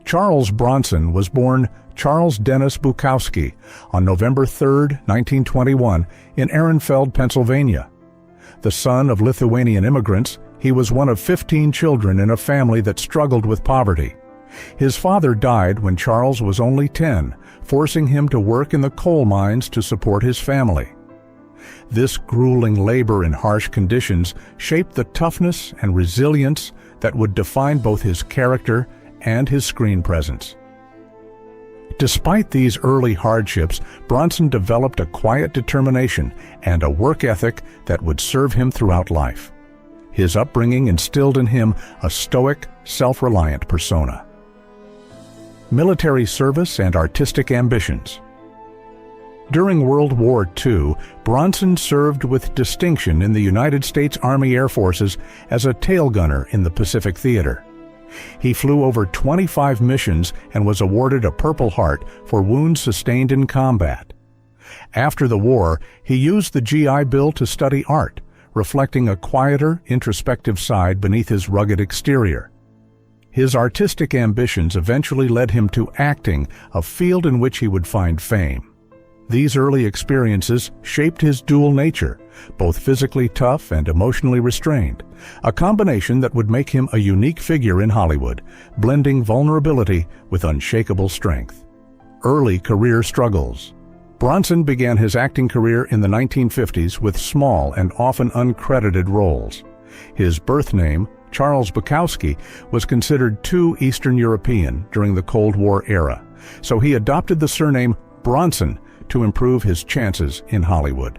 Charles Bronson was born Charles Dennis Bukowski on November 3, 1921, in Ehrenfeld, Pennsylvania. The son of Lithuanian immigrants, he was one of 15 children in a family that struggled with poverty. His father died when Charles was only 10, forcing him to work in the coal mines to support his family. This grueling labor in harsh conditions shaped the toughness and resilience that would define both his character and his screen presence. Despite these early hardships, Bronson developed a quiet determination and a work ethic that would serve him throughout life. His upbringing instilled in him a stoic, self-reliant persona. Military service and artistic ambitions. During World War II, Bronson served with distinction in the United States Army Air Forces as a tail gunner in the Pacific Theater. He flew over 25 missions and was awarded a Purple Heart for wounds sustained in combat. After the war, he used the GI Bill to study art, reflecting a quieter, introspective side beneath his rugged exterior. His artistic ambitions eventually led him to acting, a field in which he would find fame. These early experiences shaped his dual nature, both physically tough and emotionally restrained, a combination that would make him a unique figure in Hollywood, blending vulnerability with unshakable strength. Early career struggles. Bronson began his acting career in the 1950s with small and often uncredited roles. His birth name, Charles Bukowski, was considered too Eastern European during the Cold War era, so he adopted the surname Bronson to improve his chances in Hollywood.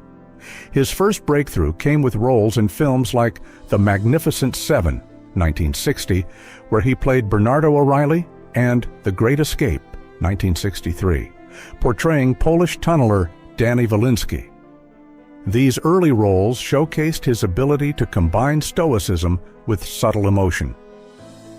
His first breakthrough came with roles in films like The Magnificent Seven, 1960, where he played Bernardo O'Reilly, and The Great Escape, 1963, portraying Polish tunneler Danny Walensky. These early roles showcased his ability to combine stoicism with subtle emotion.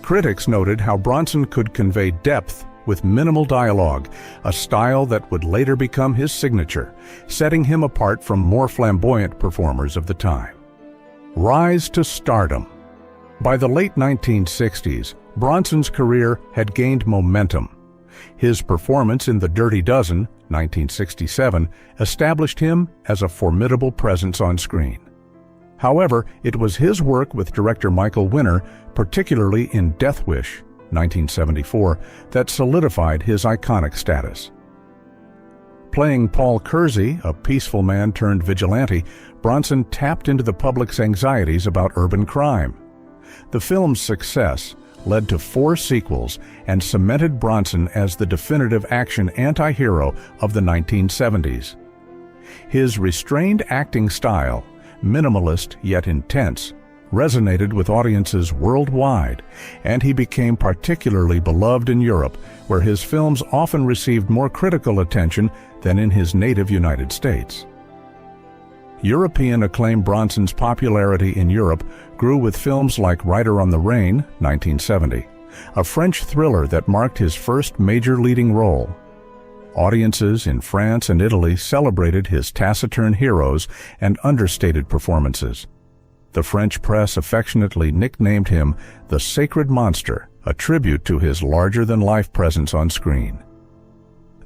Critics noted how Bronson could convey depth with minimal dialogue, a style that would later become his signature, setting him apart from more flamboyant performers of the time. Rise to stardom. By the late 1960s, Bronson's career had gained momentum. His performance in The Dirty Dozen, 1967, established him as a formidable presence on screen. However, it was his work with director Michael Winner, particularly in Death Wish, 1974, that solidified his iconic status. Playing Paul Kersey, a peaceful man turned vigilante, Bronson tapped into the public's anxieties about urban crime. The film's success led to 4 sequels and cemented Bronson as the definitive action anti-hero of the 1970s. His restrained acting style, minimalist yet intense, resonated with audiences worldwide, and he became particularly beloved in Europe, where his films often received more critical attention than in his native United States. European acclaim. Bronson's popularity in Europe grew with films like Rider on the Rain, 1970, a French thriller that marked his first major leading role. Audiences in France and Italy celebrated his taciturn heroes and understated performances. The French press affectionately nicknamed him the Sacred Monster, a tribute to his larger-than-life presence on screen.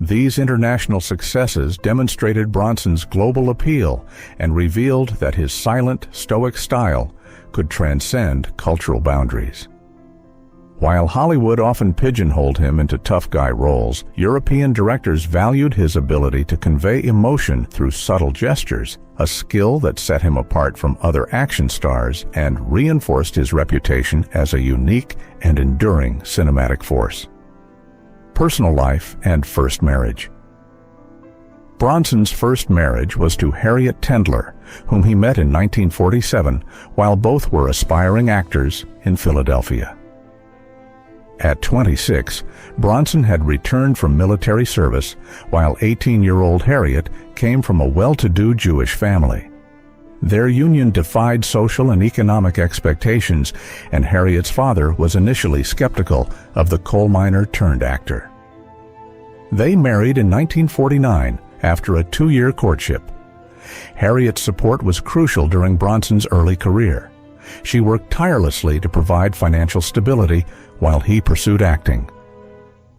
These international successes demonstrated Bronson's global appeal and revealed that his silent, stoic style could transcend cultural boundaries. While Hollywood often pigeonholed him into tough guy roles, European directors valued his ability to convey emotion through subtle gestures, a skill that set him apart from other action stars and reinforced his reputation as a unique and enduring cinematic force. Personal life and first marriage. Bronson's first marriage was to Harriet Tendler, whom he met in 1947 while both were aspiring actors in Philadelphia. At 26, Bronson had returned from military service, while 18-year-old Harriet came from a well-to-do Jewish family. Their union defied social and economic expectations, and Harriet's father was initially skeptical of the coal miner turned actor. They married in 1949 after a 2-year courtship. Harriet's support was crucial during Bronson's early career. She worked tirelessly to provide financial stability while he pursued acting.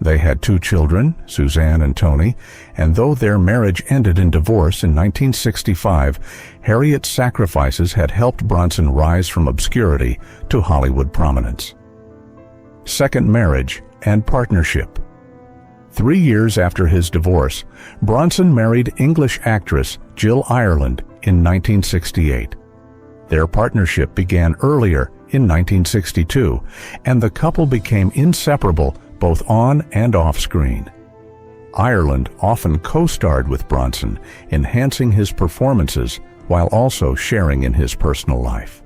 They had 2 children, Suzanne and Tony, and though their marriage ended in divorce in 1965, Harriet's sacrifices had helped Bronson rise from obscurity to Hollywood prominence. Second marriage and partnership. 3 years after his divorce, Bronson married English actress Jill Ireland in 1968. Their partnership began earlier in 1962, and the couple became inseparable both on and off screen. Ireland often co-starred with Bronson, enhancing his performances while also sharing in his personal life.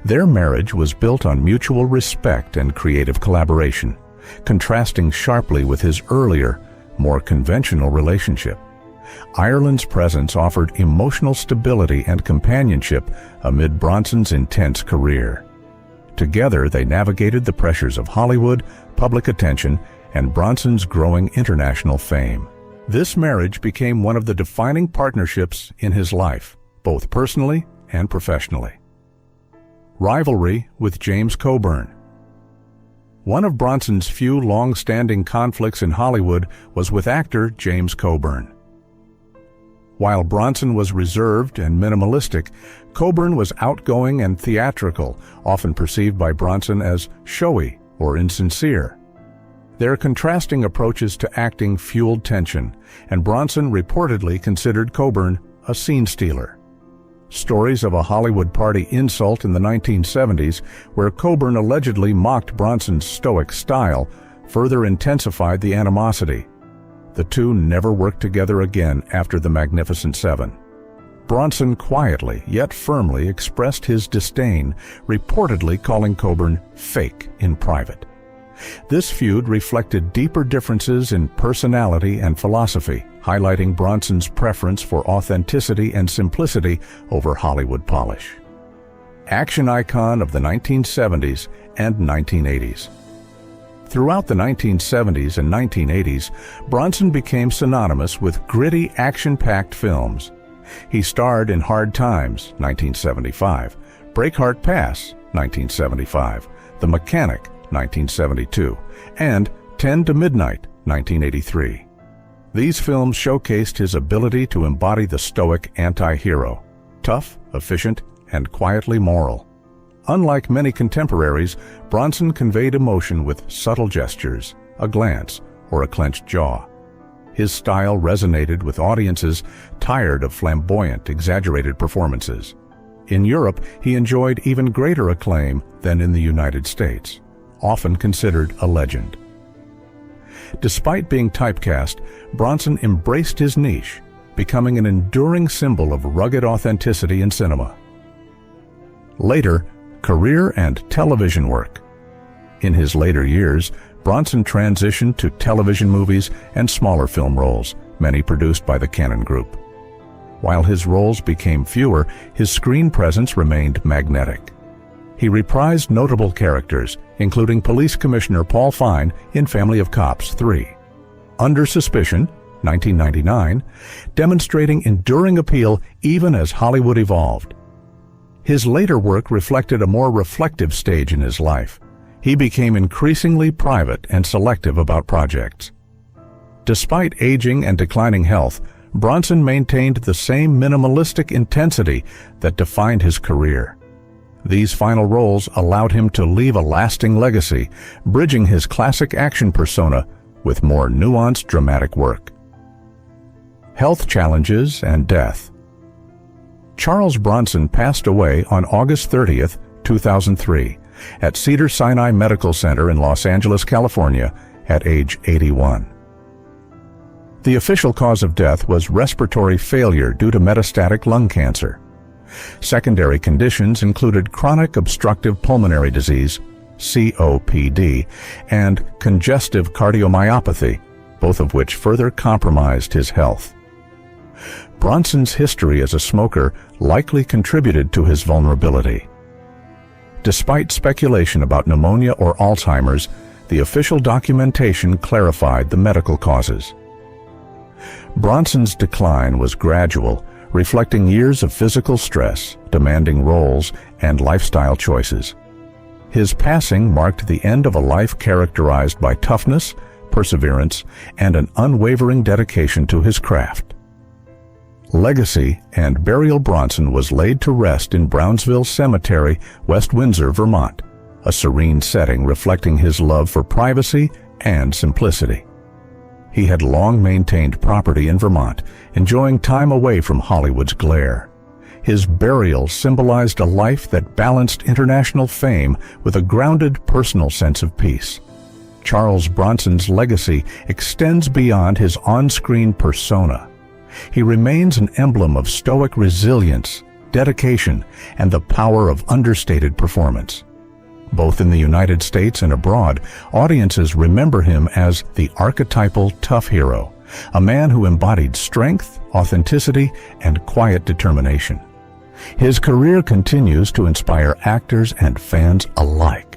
Their marriage was built on mutual respect and creative collaboration, contrasting sharply with his earlier, more conventional relationship. Ireland's presence offered emotional stability and companionship amid Bronson's intense career. Together, they navigated the pressures of Hollywood, public attention, and Bronson's growing international fame. This marriage became one of the defining partnerships in his life, both personally and professionally. Rivalry with James Coburn. One of Bronson's few long-standing conflicts in Hollywood was with actor James Coburn. While Bronson was reserved and minimalistic, Coburn was outgoing and theatrical, often perceived by Bronson as showy or insincere. Their contrasting approaches to acting fueled tension, and Bronson reportedly considered Coburn a scene stealer. Stories of a Hollywood party insult in the 1970s, where Coburn allegedly mocked Bronson's stoic style, further intensified the animosity. The two never worked together again after The Magnificent Seven. Bronson quietly yet firmly expressed his disdain, reportedly calling Coburn fake in private. This feud reflected deeper differences in personality and philosophy, highlighting Bronson's preference for authenticity and simplicity over Hollywood polish. Action icon of the 1970s and 1980s. Throughout the 1970s and 1980s, Bronson became synonymous with gritty, action-packed films. He starred in Hard Times, 1975, Breakheart Pass, 1975, The Mechanic, 1972, and 10 to Midnight, 1983. These films showcased his ability to embody the stoic anti-hero, tough, efficient, and quietly moral. Unlike many contemporaries, Bronson conveyed emotion with subtle gestures, a glance, or a clenched jaw. His style resonated with audiences tired of flamboyant, exaggerated performances. In Europe, he enjoyed even greater acclaim than in the United States, often considered a legend. Despite being typecast, Bronson embraced his niche, becoming an enduring symbol of rugged authenticity in cinema. Later, career and television work. In his later years, Bronson transitioned to television movies and smaller film roles, many produced by the Cannon Group. While his roles became fewer, his screen presence remained magnetic. He reprised notable characters, including Police Commissioner Paul Fine in Family of Cops 3. Under Suspicion, 1999, demonstrating enduring appeal even as Hollywood evolved. His later work reflected a more reflective stage in his life. He became increasingly private and selective about projects. Despite aging and declining health, Bronson maintained the same minimalistic intensity that defined his career. These final roles allowed him to leave a lasting legacy, bridging his classic action persona with more nuanced dramatic work. Health challenges and death. Charles Bronson passed away on August 30, 2003, at Cedars-Sinai Medical Center in Los Angeles, California, at age 81. The official cause of death was respiratory failure due to metastatic lung cancer. Secondary conditions included chronic obstructive pulmonary disease, COPD, and congestive cardiomyopathy, both of which further compromised his health. Bronson's history as a smoker likely contributed to his vulnerability. Despite speculation about pneumonia or Alzheimer's, the official documentation clarified the medical causes. Bronson's decline was gradual, reflecting years of physical stress, demanding roles, and lifestyle choices. His passing marked the end of a life characterized by toughness, perseverance, and an unwavering dedication to his craft. Legacy and Burial Bronson was laid to rest in Brownsville Cemetery, West Windsor, Vermont, a serene setting reflecting his love for privacy and simplicity. He had long maintained property in Vermont, enjoying time away from Hollywood's glare. His burial symbolized a life that balanced international fame with a grounded personal sense of peace. Charles Bronson's legacy extends beyond his on-screen persona. He remains an emblem of stoic resilience, dedication, and the power of understated performance. Both in the United States and abroad, audiences remember him as the archetypal tough hero, a man who embodied strength, authenticity, and quiet determination. His career continues to inspire actors and fans alike.